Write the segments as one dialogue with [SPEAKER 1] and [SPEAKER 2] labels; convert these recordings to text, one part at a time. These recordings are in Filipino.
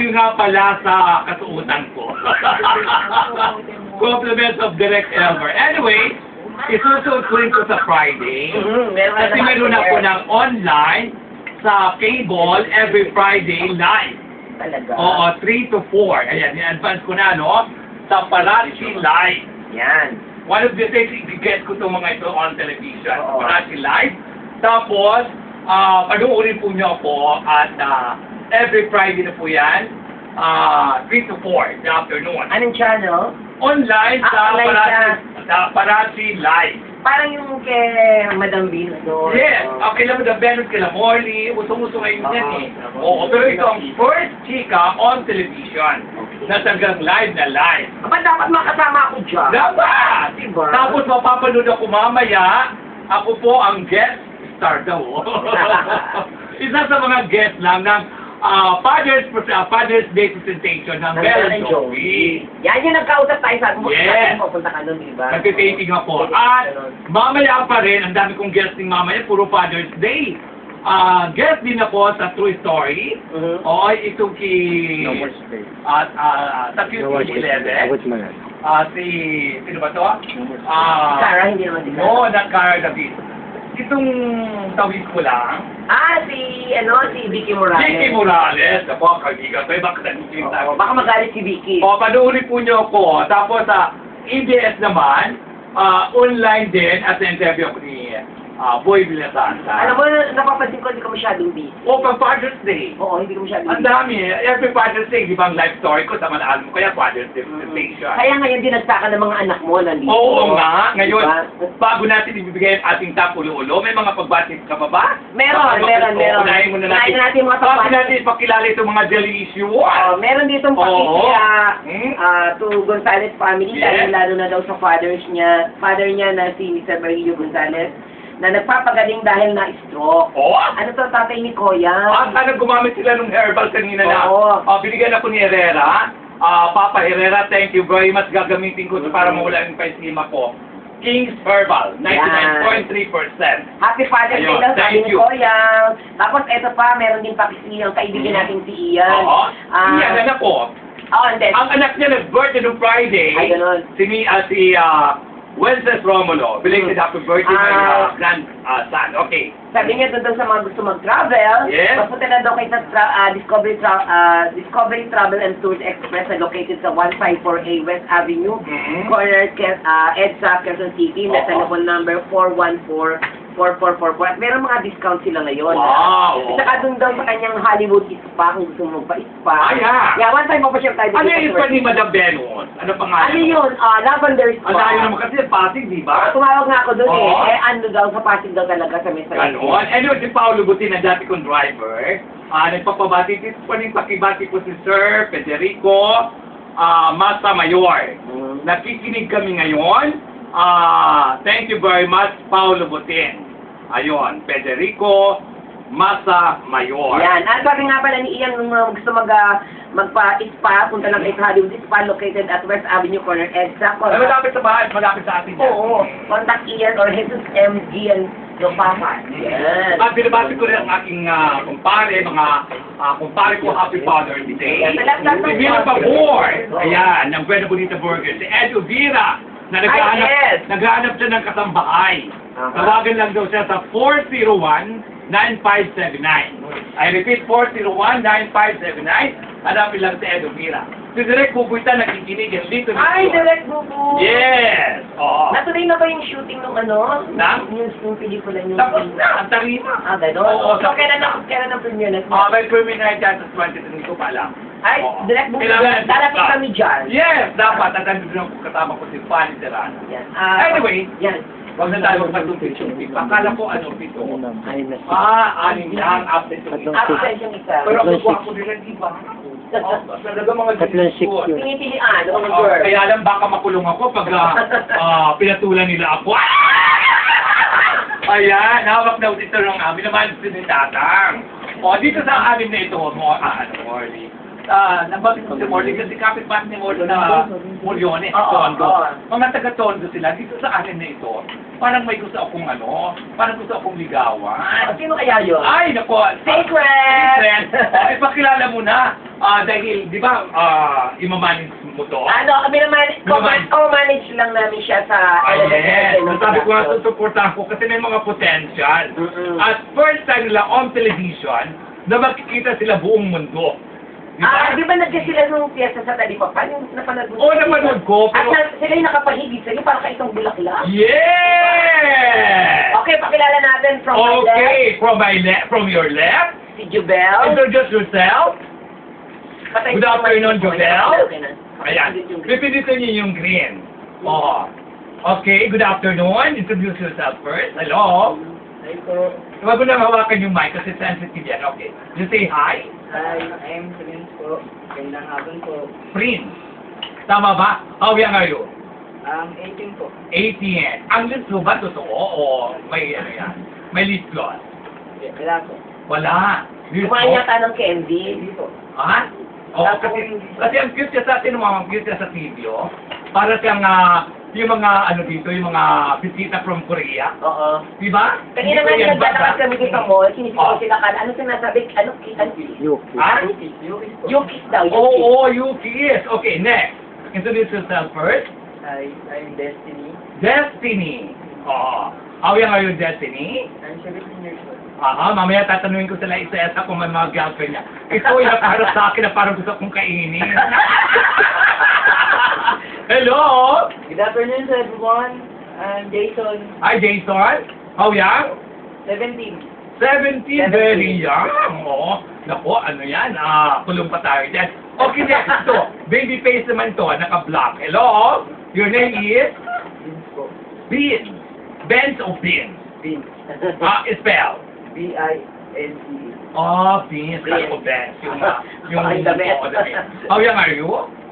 [SPEAKER 1] Dahil nga pala sa kasuutan ko. Compliments of Direct Elmer. Anyway, isusunod ko rin ko sa Friday. Kasi meron ako ng online sa cable every Friday live.
[SPEAKER 2] Talaga?
[SPEAKER 1] Oo, 3 to 4. Ayan, in-advance ko na, no? Sa Parachi Live.
[SPEAKER 2] Yan.
[SPEAKER 1] One of the days, i-get ko itong mga ito on television.
[SPEAKER 2] Oo.
[SPEAKER 1] Parachi Live. Tapos, panoorin po niyo ako at every Friday na po yan. 3 to 4 in the afternoon.
[SPEAKER 2] Anong channel?
[SPEAKER 1] Online sa Parachi Live.
[SPEAKER 2] Parang yung kay Madam Venus doon.
[SPEAKER 1] Yes, okay lang the Venus kila Morley, usong-uso ngayon yan eh. Oo, pero ito ang first chika on television. Na talagang live na live.
[SPEAKER 2] Aba, dapat makasama ako dyan.
[SPEAKER 1] Dapat!
[SPEAKER 2] Diba?
[SPEAKER 1] Tapos mapapanood ako mamaya, ako po ang guest star daw. Isa sa mga guest lang ng Father's Day presentation ng Bell and Joey.
[SPEAKER 2] Yan yung nagkausap tayo sa akin.
[SPEAKER 1] Yes.
[SPEAKER 2] Pupunta ka nun, diba?
[SPEAKER 1] Nagtitating ako. At mamaya pa rin, ang dami kong guesting mamaya, puro Father's Day. Guest din ako sa True Story. O, ito
[SPEAKER 3] No more space.
[SPEAKER 1] sa QT11. Sino ba to?
[SPEAKER 2] Sarah, hindi naman si
[SPEAKER 1] No, not Cara David. Itong tawid ko lang.
[SPEAKER 2] Si Vicky Morales.
[SPEAKER 1] Vicky Morales. Ako, kaibigan ko. Bakit nag-game tayo?
[SPEAKER 2] Baka magalit si Vicky.
[SPEAKER 1] O, panuuli po niyo ako. Tapos sa EBS naman, online din at interview ako ni Boy Villasanta.
[SPEAKER 2] Alam mo, napapansin ko, hindi ka masyadong busy.
[SPEAKER 1] O, pang Father's Day.
[SPEAKER 2] Oo, hindi ka masyadong
[SPEAKER 1] Ang
[SPEAKER 2] busy.
[SPEAKER 1] dami eh. Every Father's Day, di ba ang life story ko sa Manaan mo? Kaya Father's Day presentation.
[SPEAKER 2] Kaya ngayon dinagsakan ng mga anak mo nandito.
[SPEAKER 1] Oo nga. Ngayon,
[SPEAKER 2] Diba?
[SPEAKER 1] bago natin ibibigay ang ating top ulo-ulo, may mga pagbati ka pa ba?
[SPEAKER 2] Meron.
[SPEAKER 1] Unahin muna natin.
[SPEAKER 2] Unahin natin mga
[SPEAKER 1] Bakit
[SPEAKER 2] pagbati.
[SPEAKER 1] natin ipakilala itong mga jelly issue?
[SPEAKER 2] Meron ditong
[SPEAKER 1] Oo.
[SPEAKER 2] pakikya
[SPEAKER 1] Hmm?
[SPEAKER 2] to Gonzales family,
[SPEAKER 1] Yes.
[SPEAKER 2] lalo na daw sa father niya na si Mr. Barilio Gonzales, na nagpapagaling dahil na stroke.
[SPEAKER 1] Oo.
[SPEAKER 2] Ano to, tatay ni Koya?
[SPEAKER 1] Sana gumamit sila ng herbal kanina na.
[SPEAKER 2] Oo.
[SPEAKER 1] Binigyan ako ni Herrera. Papa Herrera, thank you very much. Gagamitin ko ito para mawala yung paisima ko. King's Herbal, 99.3%.
[SPEAKER 2] Happy Father's Day
[SPEAKER 1] Ayun,
[SPEAKER 2] daw, sabi
[SPEAKER 1] thank
[SPEAKER 2] ni
[SPEAKER 1] you.
[SPEAKER 2] Koya. Tapos eto pa, meron din pakisiyang kaibigan natin si Ian.
[SPEAKER 1] Oo. Iyan, anak ko.
[SPEAKER 2] And then,
[SPEAKER 1] Ang anak niya nag-birthday noong Friday.
[SPEAKER 2] Ay, ganun.
[SPEAKER 1] Si Wences Romulo. Belated happy birthday my grandson. Okay.
[SPEAKER 2] sabi niya doon sa mga gusto mag-travel,
[SPEAKER 1] Yes.
[SPEAKER 2] mapunta na daw kayo sa Discovery Travel and Tours Express na located sa 154A West Avenue, corner EDSA, Quezon City, na telephone number 414-4444. At meron mga discount sila ngayon.
[SPEAKER 1] Wow.
[SPEAKER 2] At saka doon daw sa kanyang Hollywood Spa, kung gusto mo magpa-spa.
[SPEAKER 1] Yeah,
[SPEAKER 2] one time mapasyal tayo.
[SPEAKER 1] Ano yung iba ni Madam Venus? Ano pangalan?
[SPEAKER 2] Ano yun? Lavender Spa.
[SPEAKER 1] Ang layo naman kasi Pasig, di ba?
[SPEAKER 2] Tumawag nga ako doon
[SPEAKER 1] Oo.
[SPEAKER 2] ano daw, sa Pasig daw talaga sa Mesa.
[SPEAKER 1] Ganon. Anyway, si Paolo Buti na dati kong driver. Nagpapabati dito pa rin pakibati po si Sir Federico Masa Mayor. Nakikinig kami ngayon. Thank you very much, Paolo Butin. Ayun, Federico Masa Mayor.
[SPEAKER 2] Yan. Sabi nga pala ni Ian, nung gusto magpa-spa, punta lang kayo sa Hollywood Spa, located at West Avenue Corner, EDSA.
[SPEAKER 1] Ay, malapit sa bahay, malapit sa atin yan.
[SPEAKER 2] Oo. Contact Ian or Jesus MG and Lopapa. Yan.
[SPEAKER 1] At binabati ko rin ang aking kumpare, mga kumpare ko, Happy Father's Day.
[SPEAKER 2] Yes, salamat.
[SPEAKER 1] Si Vira Pabor, ayan, ng Buena Bonita Burger. Si Edo Vira, na
[SPEAKER 2] yes.
[SPEAKER 1] naghahanap siya ng kasambahay. Tawagan lang daw siya sa 401-9579. I repeat, 401-9579. Hanapin lang si Edo Vira. Si Direk Bubuita nakikinig yan dito.
[SPEAKER 2] Ay, Direct Bubu!
[SPEAKER 1] Yes! Oo.
[SPEAKER 2] Natuloy na ba yung shooting ng ano?
[SPEAKER 1] Na?
[SPEAKER 2] Yung pelikula nyo?
[SPEAKER 1] Tapos na, ang tarina.
[SPEAKER 2] Gano'n?
[SPEAKER 1] Oo.
[SPEAKER 2] So, kailan ang premiere na?
[SPEAKER 1] May premiere na dyan sa 23 ko pa lang.
[SPEAKER 2] Ay,
[SPEAKER 1] Oo.
[SPEAKER 2] Direct Bubu,
[SPEAKER 1] Kailangan-
[SPEAKER 2] darating kami dyan.
[SPEAKER 1] Yes, dapat. At nandun lang kasama ko si Fanny Serrano.
[SPEAKER 2] Yan.
[SPEAKER 1] Anyway,
[SPEAKER 2] Yan.
[SPEAKER 1] huwag na tayo magpatumpit-tumpit. Akala ko ano, pito.
[SPEAKER 3] Ay, na
[SPEAKER 1] Anim lang, absent yung isa.
[SPEAKER 2] Absent yung isa.
[SPEAKER 1] Pero ang gwapo nila, di ba? Talaga mga
[SPEAKER 3] Tatlong six
[SPEAKER 1] good.
[SPEAKER 3] yun.
[SPEAKER 2] Pinipilian, mga girl.
[SPEAKER 1] Kaya lang baka makulong ako pag pinatulan nila ako. Ayan, hawak na ito ng amin naman si Tatang. Dito sa anim na ito, Morley. nabanggit ko si Morley kasi kapit-bahay ni Morley na Moriones,
[SPEAKER 2] Oo,
[SPEAKER 1] Tondo.
[SPEAKER 2] oo.
[SPEAKER 1] Mga taga-Tondo sila, dito sa akin na ito, parang may gusto akong parang gusto akong ligawan.
[SPEAKER 2] Sino kaya yun?
[SPEAKER 1] Ay, nako.
[SPEAKER 2] Secret!
[SPEAKER 1] Ay, pakilala mo na. Dahil, di ba, imamanage mo to?
[SPEAKER 2] Ano, kami naman, co-manage lang namin siya sa
[SPEAKER 1] Yes.
[SPEAKER 2] LSS.
[SPEAKER 1] Sabi ko nga, susuportahan ko kasi may mga potential. At first time nila on television, na makikita sila buong mundo. Di ba?
[SPEAKER 2] Di ba nandiyan sila nung piyesta sa Talipapan? Yung napanood mo?
[SPEAKER 1] Oo, napanood ko,
[SPEAKER 2] At
[SPEAKER 1] pero...
[SPEAKER 2] sila yung nakapahigit sa'yo, parang kayo itong bulaklak.
[SPEAKER 1] Yeah!
[SPEAKER 2] Okay, pakilala natin from my left,
[SPEAKER 1] Okay, from your left,
[SPEAKER 2] si Jubel.
[SPEAKER 1] introduce yourself.
[SPEAKER 2] Patay
[SPEAKER 1] Good
[SPEAKER 2] sa
[SPEAKER 1] afternoon,
[SPEAKER 2] mga-
[SPEAKER 1] Jubel.
[SPEAKER 2] Okay na.
[SPEAKER 1] Ayan, pipilitin niyo yung green. Oh. Okay, good afternoon. Introduce yourself first. Hello.
[SPEAKER 3] Hi po.
[SPEAKER 1] Huwag mo na hawakan yung mic kasi sensitive yan. Okay. You say hi.
[SPEAKER 3] Hi, I'm Prince po. Gandang hapon po.
[SPEAKER 1] Prince. Tama ba? How young are you?
[SPEAKER 3] 18 po.
[SPEAKER 1] 18. Ang lips mo ba totoo o may ano yan? May lip gloss?
[SPEAKER 3] Wala po.
[SPEAKER 1] Wala. Lips
[SPEAKER 2] Kumain
[SPEAKER 1] mo?
[SPEAKER 2] yata ng candy.
[SPEAKER 3] Hindi po.
[SPEAKER 1] Ha? Oo, kasi ang cute niya sa atin, ang cute niya sa video. Para siyang yung mga ano dito, yung mga bisita from Korea.
[SPEAKER 2] Oo.
[SPEAKER 1] Di ba?
[SPEAKER 2] Kanina nga
[SPEAKER 1] Korean ba?
[SPEAKER 2] naglalakad kami dito sa mall, sinisigaw
[SPEAKER 1] Oh.
[SPEAKER 2] sila ka, ano sinasabi, ano,
[SPEAKER 3] Yuki.
[SPEAKER 1] Ha?
[SPEAKER 3] Yuki po.
[SPEAKER 2] yung kiss daw, yung
[SPEAKER 1] Oo,
[SPEAKER 2] kiss.
[SPEAKER 1] oh, you kiss. Okay, next. Introduce yourself first.
[SPEAKER 3] Hi, I'm Destiny.
[SPEAKER 1] Destiny. Oh. How young are you, Destiny?
[SPEAKER 3] I'm 17 years old.
[SPEAKER 1] Aha, mamaya tatanungin ko sila isa-isa kung may mga girlfriend niya. Ito yung nakaharap sa akin na parang gusto kong kainin. Hello?
[SPEAKER 3] Good afternoon to everyone. I'm Jason.
[SPEAKER 1] Hi, Jason. How young?
[SPEAKER 3] 17.
[SPEAKER 1] 17, very young. Oo. Nako, ano yan? Kulong pa tayo dyan. Okay, next. Ito, baby face naman to, naka-black. Hello? Your name is?
[SPEAKER 3] Vince po.
[SPEAKER 1] Bean. Benz o Bean?
[SPEAKER 3] Vince.
[SPEAKER 1] Spell.
[SPEAKER 3] B-I-N-C-E.
[SPEAKER 1] Oh, Beans. Kala ko Benz. Yung
[SPEAKER 2] Ay, damit.
[SPEAKER 1] damit. How young are you?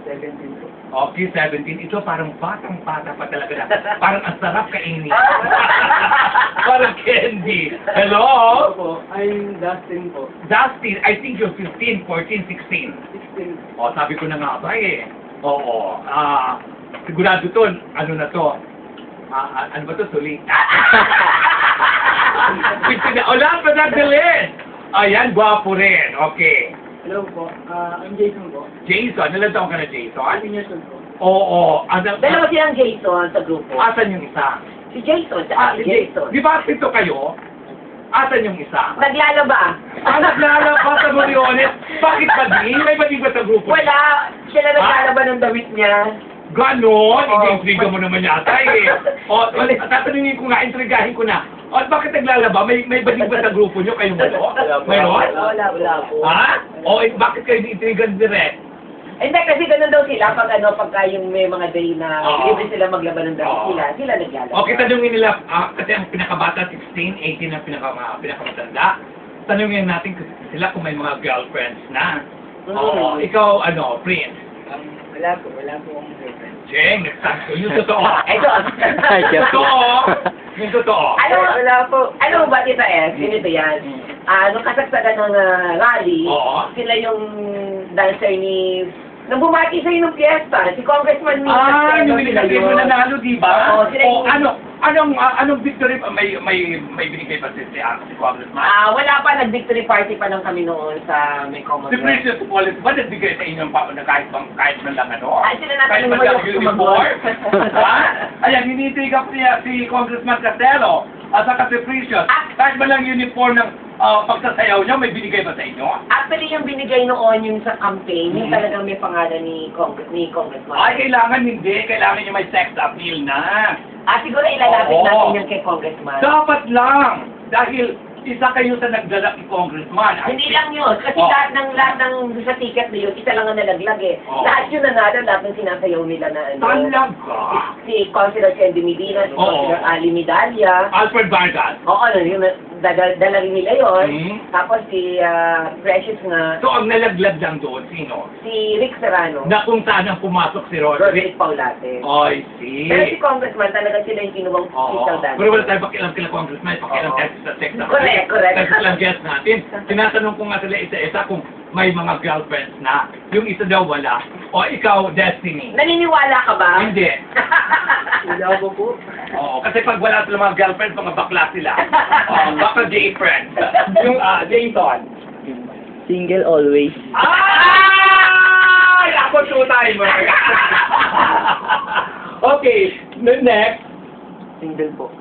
[SPEAKER 3] 17 po.
[SPEAKER 1] Okay, 17. Ito parang batang-bata pa talaga na. Parang ang sarap kainin. Parang candy. Hello?
[SPEAKER 3] po. I'm Dustin po.
[SPEAKER 1] Dustin, I think you're 15, 14, 16.
[SPEAKER 3] 16.
[SPEAKER 1] O, sabi ko na nga ba eh. Oo. Sigurado to, ano na to? Ano ba to? Suli. Wala pa nagdalit. Ayan, gwapo rin. Okay.
[SPEAKER 3] Hello po. I'm Jason po.
[SPEAKER 1] Jason, ilan taong ka na,
[SPEAKER 3] 18
[SPEAKER 1] Jason?
[SPEAKER 3] years old po.
[SPEAKER 1] Oo.
[SPEAKER 2] Dalawa silang Jason sa grupo.
[SPEAKER 1] Asan yung isa?
[SPEAKER 2] Si Jason, tsaka si Jason.
[SPEAKER 1] Di ba ito kayo? Asan yung isa?
[SPEAKER 2] Naglalaba.
[SPEAKER 1] Naglalaba sa Moriones. Bakit ba di? May bading ba sa grupo?
[SPEAKER 2] Wala. Siya na naglalaba ng damit niya.
[SPEAKER 1] Ganon?
[SPEAKER 2] Oo.
[SPEAKER 1] Intriga mo naman yata eh. O, tatanungin ko nga, intrigahin ko na. O, bakit naglalaba? May bading ba sa grupo nyo? Kayong malo? Mayroon?
[SPEAKER 2] Wala po.
[SPEAKER 1] Ha? O, bakit kayo intrigan direct?
[SPEAKER 2] Hindi, kasi ganun daw sila pagka yung may mga day na
[SPEAKER 1] Oo.
[SPEAKER 2] libre sila maglaba ng damit
[SPEAKER 1] Oo.
[SPEAKER 2] sila naglalaba.
[SPEAKER 1] Okay, tanungin nila, kasi ang pinakabata 16, 18 ang pinakamatanda. Tanungin natin sila kung may mga girlfriends na. Oo, ikaw, Prince.
[SPEAKER 3] Wala po akong girlfriend.
[SPEAKER 1] Jeng, nagsakto. Yung totoo.
[SPEAKER 2] Ito.
[SPEAKER 1] Totoo. Yung totoo.
[SPEAKER 3] Wala po.
[SPEAKER 2] Ano ba, Tita S? Ganito yan. Nung kasagsagan ng rally,
[SPEAKER 1] Oo.
[SPEAKER 2] sila yung dancer ni... Nung bumati sa'yo ng piyesta, si Congressman Ming
[SPEAKER 1] Yung binigay mo nanalo, di ba?
[SPEAKER 2] Oo, sila
[SPEAKER 1] O,
[SPEAKER 2] yung-
[SPEAKER 1] anong victory? May binigay pa si Congressman?
[SPEAKER 2] wala pa, nag-victory party pa lang kami noon sa may
[SPEAKER 1] Si
[SPEAKER 2] Commonwealth.
[SPEAKER 1] Precious Wallace ba nagbigay sa inyo na kahit man lang ano?
[SPEAKER 2] Ay, sila natin
[SPEAKER 1] Kahit
[SPEAKER 2] yung
[SPEAKER 1] man lang
[SPEAKER 2] mga
[SPEAKER 1] uniform?
[SPEAKER 2] sumagot.
[SPEAKER 1] Ha? Ayan, hinitigap niya si Congressman Castelo at saka si Precious. Kahit man lang uniform ng pagsasayaw niya, may binigay ba sa inyo?
[SPEAKER 2] Actually, yung binigay noon yung sa campaign, yung talagang may pangalan ni Congressman.
[SPEAKER 1] Ay, kailangan hindi. Kailangan niya may sex appeal na.
[SPEAKER 2] Siguro ilalapit
[SPEAKER 1] Oo.
[SPEAKER 2] natin yan kay Congressman.
[SPEAKER 1] Dapat lang. Dahil isa kayo sa nagdala kay Congressman.
[SPEAKER 2] Hindi lang yun. Kasi
[SPEAKER 1] Oh.
[SPEAKER 2] lahat ng sa ticket na yun, isa lang ang nalaglag eh.
[SPEAKER 1] Oh.
[SPEAKER 2] Lahat yun nanalo, lahat ng sinasayaw nila na ano.
[SPEAKER 1] Talaga.
[SPEAKER 2] Si Councilor Candy Medina, si
[SPEAKER 1] Oo.
[SPEAKER 2] Councilor Ali Medalla.
[SPEAKER 1] Alfred Vargas.
[SPEAKER 2] Oo, yun, dala rin nila yun.
[SPEAKER 1] Hmm.
[SPEAKER 2] Tapos si Precious nga,
[SPEAKER 1] So, ang nalaglag lang doon, sino?
[SPEAKER 2] si Rick Serrano.
[SPEAKER 1] Na kung saan ang pumasok si Roderick.
[SPEAKER 2] Roderick Paulate.
[SPEAKER 1] I see.
[SPEAKER 2] Pero si Congressman, talaga sila yung kinuwang
[SPEAKER 1] Oo.
[SPEAKER 2] official dance.
[SPEAKER 1] Pero wala tayo pakialam kila Congressman, pakialam
[SPEAKER 2] Oo.
[SPEAKER 1] tayo sa sex.
[SPEAKER 2] Correct.
[SPEAKER 1] Kasi lang guest natin. Tinatanong ko nga sila isa-isa kung may mga girlfriends na. Yung isa daw wala. O ikaw, Destiny.
[SPEAKER 2] Naniniwala ka ba?
[SPEAKER 1] Hindi.
[SPEAKER 3] Hindi ako po.
[SPEAKER 1] Oo, kasi pag wala silang mga girlfriends, mga bakla sila. Oo, baka gay friends. Yung Jason.
[SPEAKER 3] Single always.
[SPEAKER 1] Ay! Ako two-timer. Okay, next.
[SPEAKER 3] Single po.